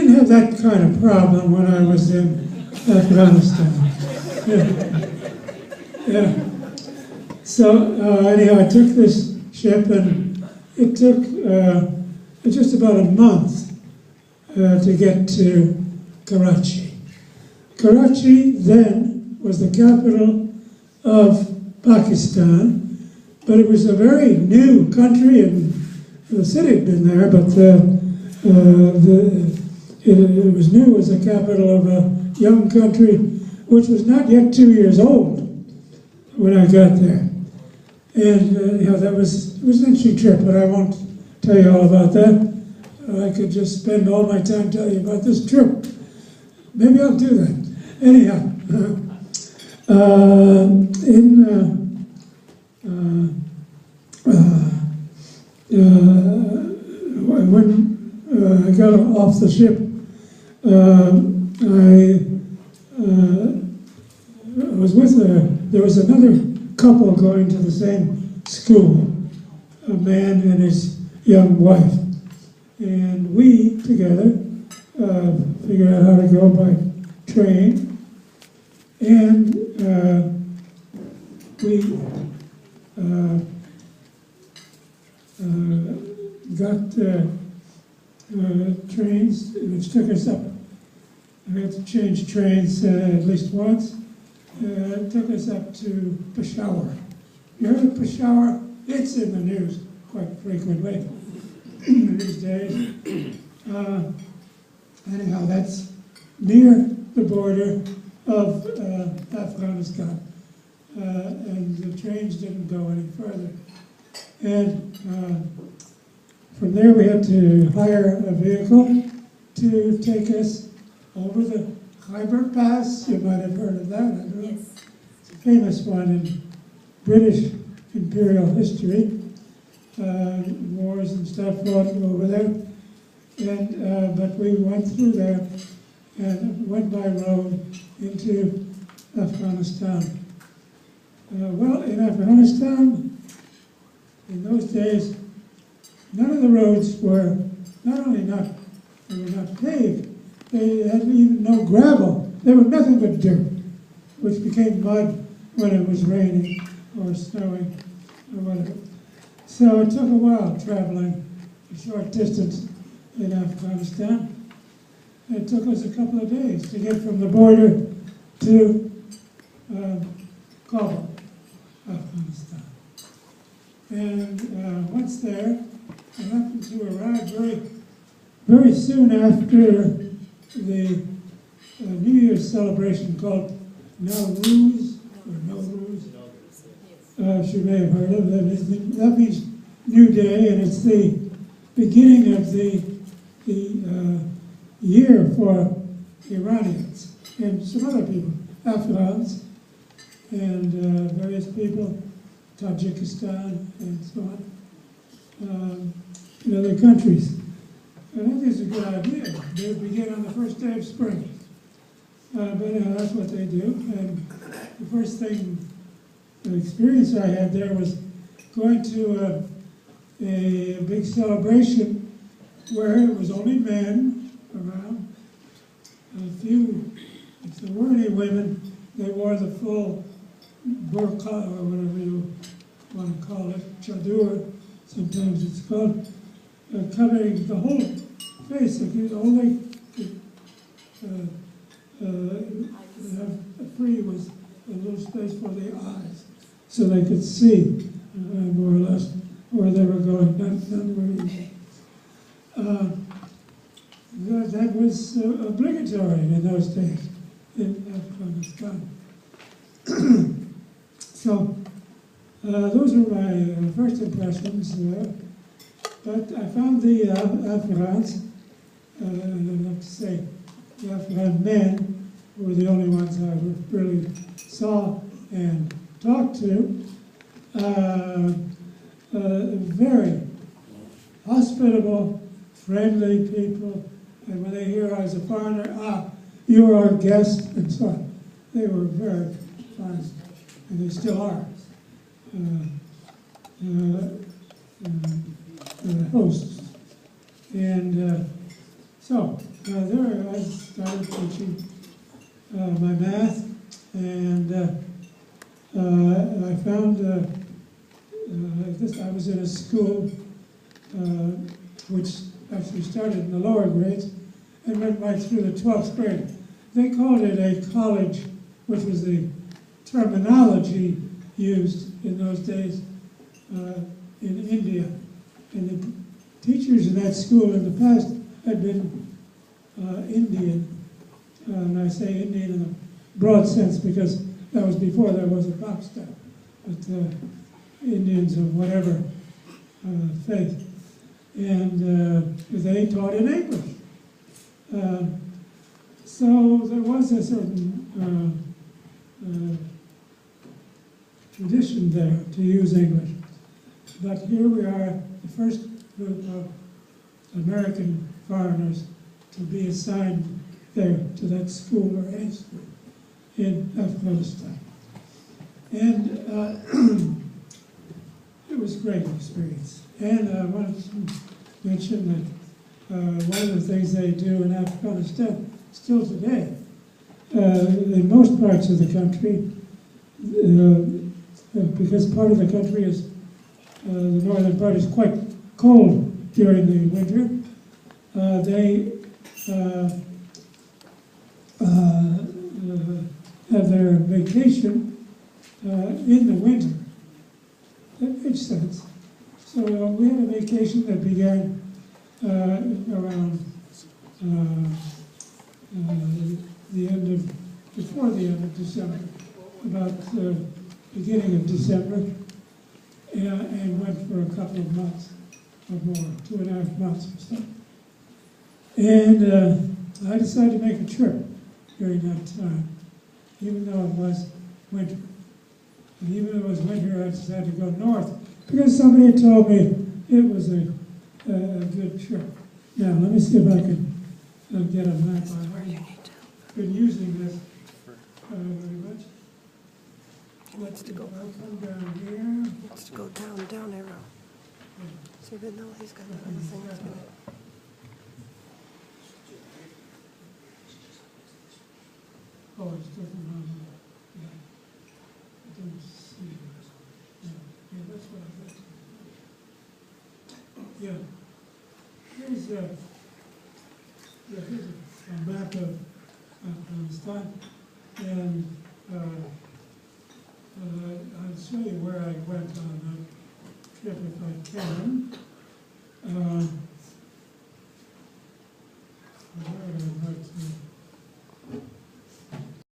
didn't have that kind of problem when I was in Afghanistan. Yeah. So anyhow, I took this ship, and it took just about a month to get to Karachi. Karachi then was the capital of Pakistan, but it was a very new country, and the city had been there, but it was new as the capital of a young country which was not yet 2 years old when I got there. And it was an interesting trip, but I won't tell you all about that. I could just spend all my time telling you about this trip. Maybe I'll do that. Anyhow, when I got off the ship, I was with there was another couple going to the same school, a man and his young wife. And we, together, figured out how to go by train. And we got trains which took us up. We had to change trains at least once. It took us up to Peshawar. You heard of Peshawar? It's in the news quite frequently these days. Anyhow, that's near the border of Afghanistan. And the trains didn't go any further. And from there we had to hire a vehicle to take us over the Khyber Pass. You might have heard of that, I don't know. Yes. It's a famous one in British imperial history. Wars and stuff fought over there. And but we went through there and went by road into Afghanistan. Well, in Afghanistan, in those days, none of the roads were not only not paved, they had even no gravel. They were nothing but dirt, which became mud when it was raining or snowing or whatever. So it took a while traveling a short distance in Afghanistan. It took us a couple of days to get from the border to Kabul, Afghanistan. And once there, I happened to arrive very soon after the New Year's celebration called Nowruz, or Nowruz. You may have heard of it. That means New Day, and it's the beginning of the year for Iranians and some other people, Afghans and various people, Tajikistan and so on, in other countries. And I think it's a good idea. They begin on the first day of spring. But that's what they do. And the first thing, the experience I had there was going to a big celebration where it was only men around. A few, if there were any women, they wore the full burqa, or whatever you want to call it, chadur, sometimes it's called, covering the whole face. Only have free was a little space for the eyes, so they could see more or less where they were going. None were easy. That was obligatory in those days in Afghanistan. So those were my first impressions there. But I found the Afghans, I have to say, the Afghan men were the only ones I really saw and talked to. Very hospitable, friendly people, and when they hear I was a foreigner, you're our guest, and so on. They were very fine, and they still are. Hosts. And So there I started teaching my math, and I found I was in a school which actually started in the lower grades and went right through the 12th grade. They called it a college, which was the terminology used in those days in India. And the teachers in that school in the past had been Indian. And I say Indian in a broad sense because that was before there was a Pakistan. But Indians of whatever faith. And they taught in English. So there was a certain tradition there to use English. But here we are, the first group of American foreigners to be assigned there to that school or any school in Afghanistan. And it was a great experience. And I wanted to mention that one of the things they do in Afghanistan, still today, in most parts of the country, because part of the country is, the northern part is quite cold during the winter, they have their vacation in the winter. That makes sense. So we had a vacation that began around before the end of December, about the beginning of December, and went for a couple of months or more, 2.5 months or so. And I decided to make a trip during that time, even though it was winter. And even though it was winter, I decided to go north because somebody had told me it was a good trip. Now, let me see if I can get a map. I've been using this very much. He wants to go. I'll come down here. He wants to go down arrow. So even though he's got another thing that's gonna. Oh, it's different on the, yeah. I don't see it. Yeah, that's what I got. Yeah. Here's a map of Afghanistan, and I'll show you where I went on that trip if I can. Where would I like to?